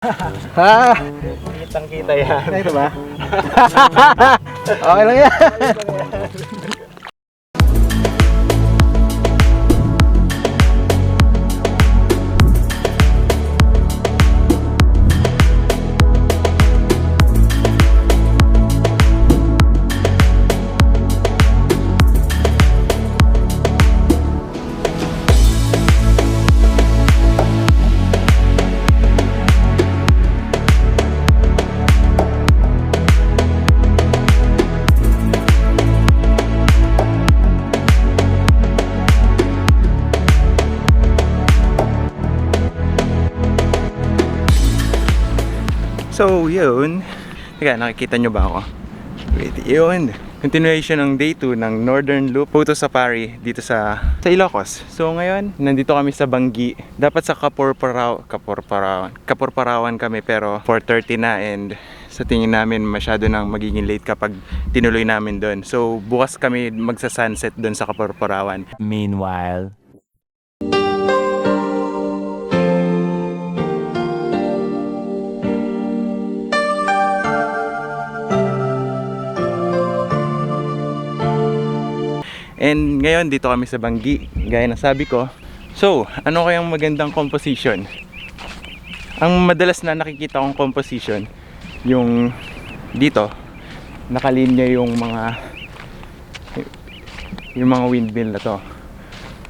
Ha? Kitang-kita yan. Ito ba? Okay lang yan. So yun, teka, nakikita nyo ba ako? Wait, yun. Continuation ng day 2 ng Northern Loop Photo Safari dito sa Ilocos. So ngayon, nandito kami sa Bangui. Dapat sa Kaporparawan kami, pero 4:30 na, and sa tingin namin masyado nang magiging late kapag tinuloy namin doon. So bukas kami magsa-sunset doon sa Kaporparawan. Meanwhile, And ngayon dito kami sa Bangui, gaya na sabi ko. So, ano kayang magandang composition? Ang madalas na nakikita kong composition, yung dito, nakalinya yung mga windmill na to.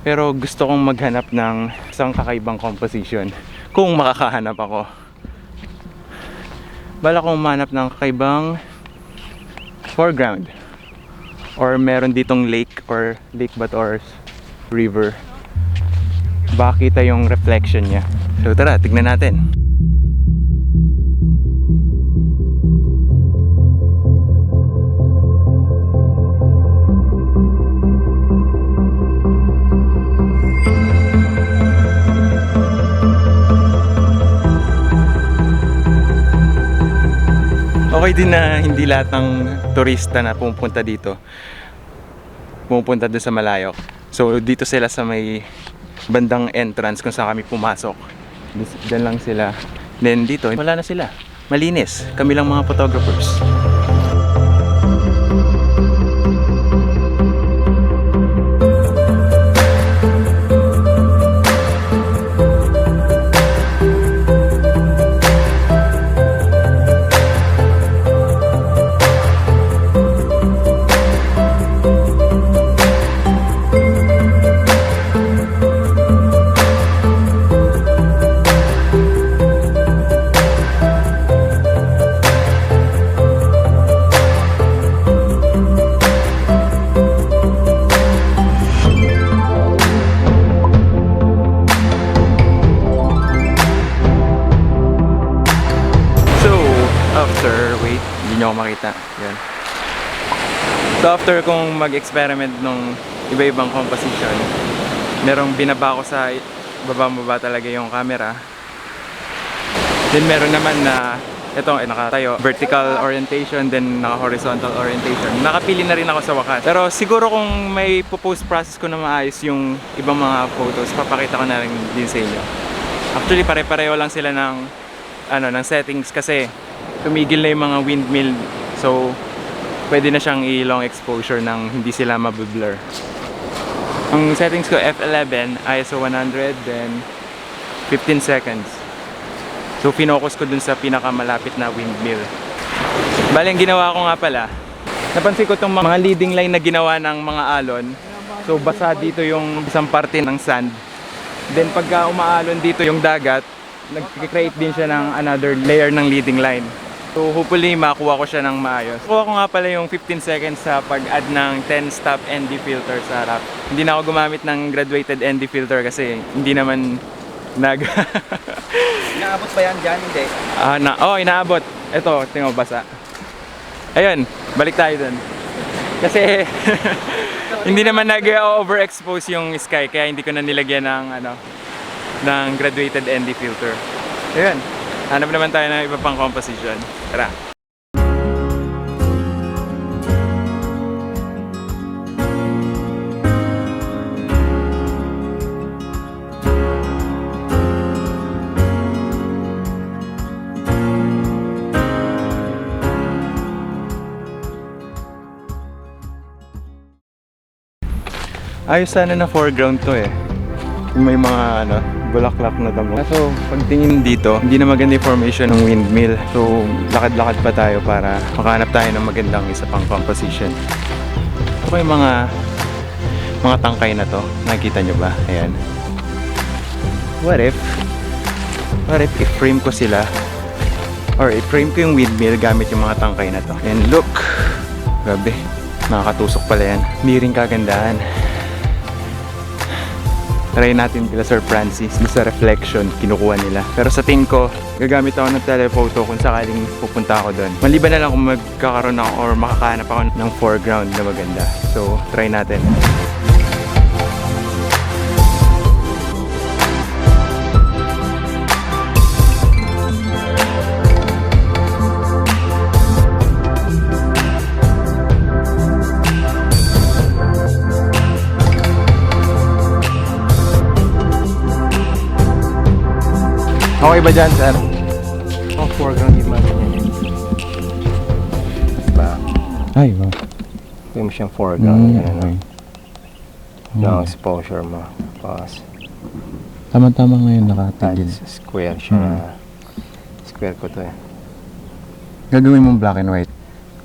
Pero gusto kong maghanap ng isang kakaibang composition kung makakahanap ako. Bala kong manap ng kakaibang foreground. Or meron ditong lake or river. Baka kita yung reflection niya. So tara, tignan natin. Okay din na hindi lahat ng turista na pumunta dito pumunta doon sa malayo. So dito sila sa may bandang entrance kung saan kami pumasok. Diyan lang sila. Then dito, wala na sila. Malinis. Kami lang mga photographers. Makita. Yan. So after kong mag-experiment nung iba-ibang composition, merong binaba ko sa baba talaga yung camera. Then meron naman na ito, nakatayo, vertical orientation, then naka-horizontal orientation. Nakapili na rin ako sa wakas. Pero siguro kung may post process ko na maayos yung ibang mga photos, papakita ko na rin din sa inyo. Actually, pare-pareho lang sila ng settings kasi tumigil na yung mga windmill, so pwede na siyang i-long exposure nang hindi sila mablur. Ang settings ko f11, ISO 100, then 15 seconds. So finokus ko dun sa pinakamalapit na windmill. Bali, ang ginawa ko nga pala, napansin ko itong mga leading line na ginawa ng mga alon. So basa dito yung isang parte ng sand. Then pagka umaalon dito yung dagat, nag-create din siya ng another layer ng leading line. So hopefully makuha ko siya ng maayos. Kuha ko nga pala yung 15 seconds sa pag-add ng 10 stop ND filter sa harap. Hindi na ako gumamit ng graduated ND filter kasi hindi naman Inaabot ba yan dyan? Hindi. Inaabot. Ito, tingnan mo, basa. Ayun, balik tayo dun. Kasi hindi naman nag-overexpose yung sky, kaya hindi ko na nilagyan ng graduated ND filter. Ayun. Hanap naman tayo ng iba pang composition. Tara! Ayos sana na foreground to eh. May mga ano, bulaklak na damo. So, pagtingin dito, hindi na maganda yung formation ng windmill. So, lakad-lakad pa tayo para makahanap tayo ng magandang isa pang composition. Ito yung mga tangkay na to. Nakikita nyo ba? Ayan. What if i-frame ko sila or i-frame ko yung windmill gamit yung mga tangkay na to. And look! Grabe. Nakakatusok pala yan. Hindi rin kagandahan. Try natin kila Sir Francis sa reflection kinukuha nila. Pero sa tingin ko, gagamit ako ng telephoto kung sakaling pupunta ako doon. Maliban na lang kung magkakaroon ako or makakahanap ako ng foreground na maganda. So, try natin. Okay ba dyan, sir? Foreground yung mga ganyan. Diba? Ay, wow. Gawin mo siyang foreground. Okay. No exposure mo. Pause. Tama-tama ngayon nakatigil. Square siya. Square ko to eh. Gagawin mong black and white.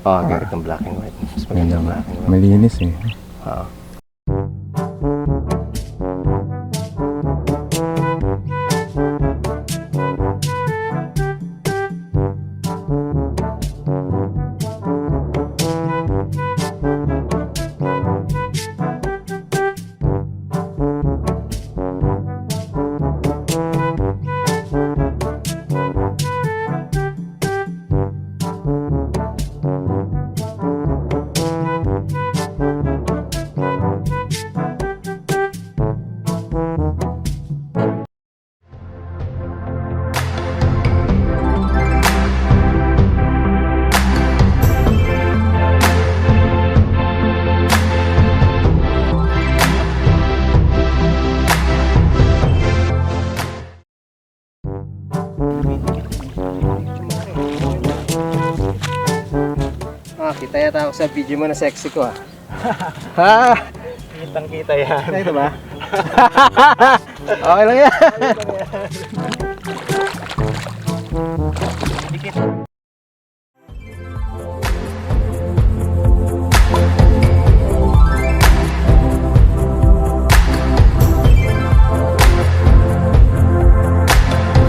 Gawin kang black and white. Mas maganda black and white. Malinis eh. Kita yata ako sa video mo na sexy ko ha. Kitang kita yan. Ito ba? Okay lang yan.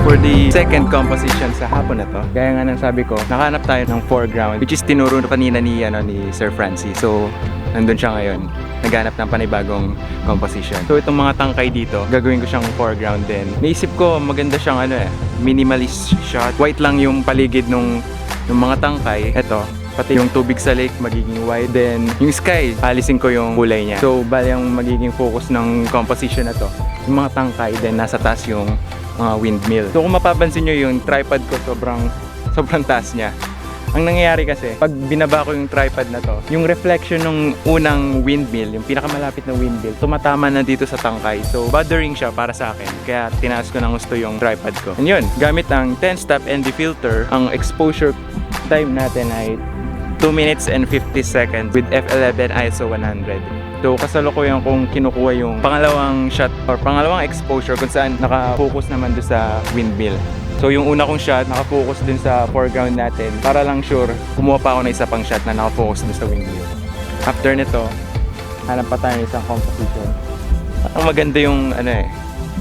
For the second composition sa hapon na to, gaya nga ng sabi ko, nakahanap tayo ng foreground which is tinuro kanina ni Sir Francis. So, nandun siya ngayon. Naghanap ng panibagong composition. So, itong mga tangkay dito, gagawin ko siyang foreground din. Naisip ko, maganda siyang minimalist shot. White lang yung paligid ng mga tangkay. Ito, pati yung tubig sa lake magiging white. Then, yung sky, alisin ko yung kulay niya. So, bali yung magiging focus ng composition na to. Yung mga tangkay, then nasa taas yung mga windmill. So kung mapapansin nyo yung tripod ko sobrang taas niya. Ang nangyayari kasi, pag binaba ko yung tripod na to, yung reflection ng unang windmill, yung pinakamalapit na windmill, tumatama na dito sa tangkay. So bothering siya para sa akin. Kaya tinaas ko ng gusto yung tripod ko. And yun, gamit ang 10-step ND filter, ang exposure time natin ay 2 minutes and 50 seconds with f11 ISO 100. So kasalukuyan kong kinukuha yung pangalawang shot or pangalawang exposure kung saan nakafocus naman doon sa windmill. So yung una kong shot nakafocus dun sa foreground natin para lang sure kumuha pa ako ng isa pang shot na nakafocus dun sa windmill. After nito, hanap pa tayo ng isang composition. Ang maganda yung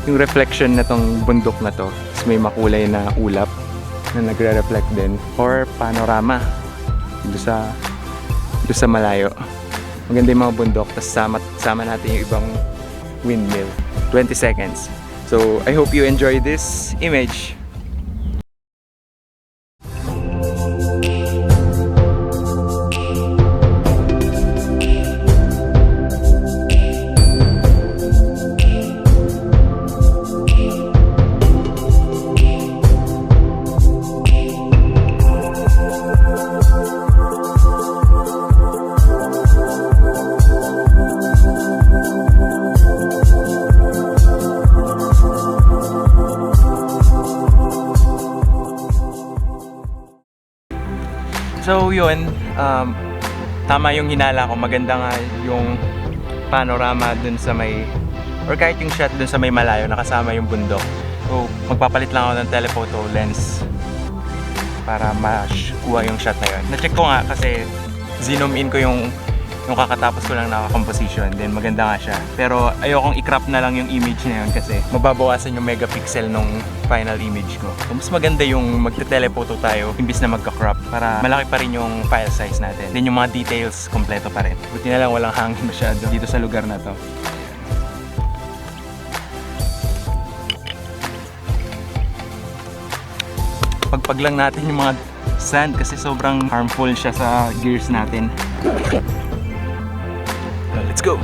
yung reflection na tong bundok na to. Tapos may makulay na ulap na nagre-reflect din or panorama doon sa malayo. Maganda yung mga bundok, tapos sama natin yung ibang windmill. 20 seconds. So, I hope you enjoy this image. So yun, tama yung hinala ko, maganda nga panorama dun sa may, or kahit yung shot dun sa may malayo nakasama yung bundok. So magpapalit lang ako ng telephoto lens para makuha yung shot na yun. Na-check ko nga kasi zoom in ko yung kakatapos ko lang na composition, then maganda nga siya. Pero ayokong i-crop na lang yung image na yun kasi mababawasan yung megapixel nung final image ko. So, mas maganda yung magte-telephoto tayo imbis na magka-crop para malaki pa rin yung file size natin. Then yung mga details kompleto pa rin. Buti na lang walang hangin masyado dito sa lugar na to. Pagpag lang natin yung mga sand kasi sobrang harmful siya sa gears natin. Let's go!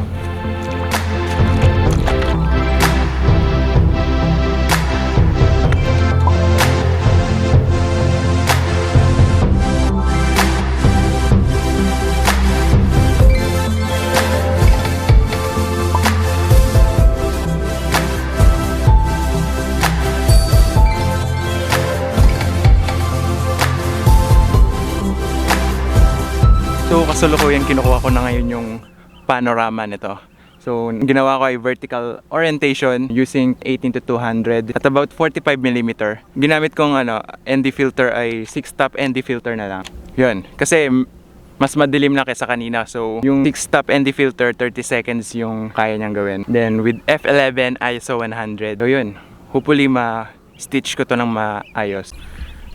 So kasalukuyan kinukuha ko na ngayon yung panorama nito. So ginawa ko ay vertical orientation using 18 to 200 at about 45mm. Ginamit kong ND filter ay 6-stop ND filter na lang. Yun, kasi mas madilim na kaysa kanina. So yung 6-stop ND filter 30 seconds yung kaya niyang gawin. Then with f11 ISO 100. So yun, hopefully ma-stitch ko to ng maayos.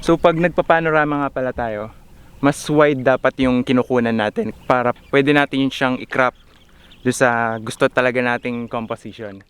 So pag nagpapanorama nga pala tayo, mas wide dapat yung kinukunan natin para pwede natin siyang i-crop doon sa gusto talaga nating composition.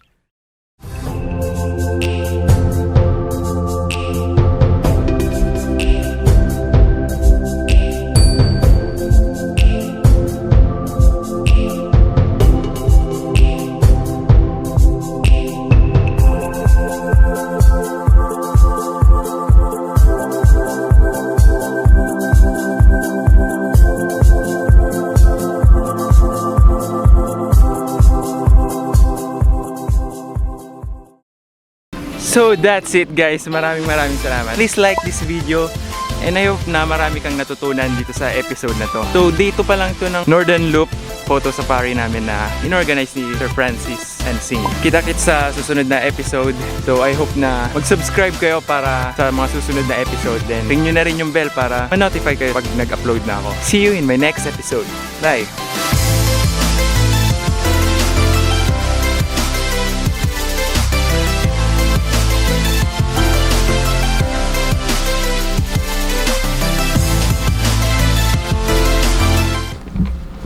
So that's it guys, maraming salamat. Please like this video and I hope na marami kang natutunan dito sa episode na to. So dito pa lang to ng Northern Loop photo safari namin na inorganize ni Sir Francis Ansing. Kita-kits sa susunod na episode. So I hope na mag-subscribe kayo para sa mga susunod na episode. Then ring nyo na rin yung bell para ma-notify kayo pag nag-upload na ako. See you in my next episode. Bye!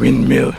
Windmill.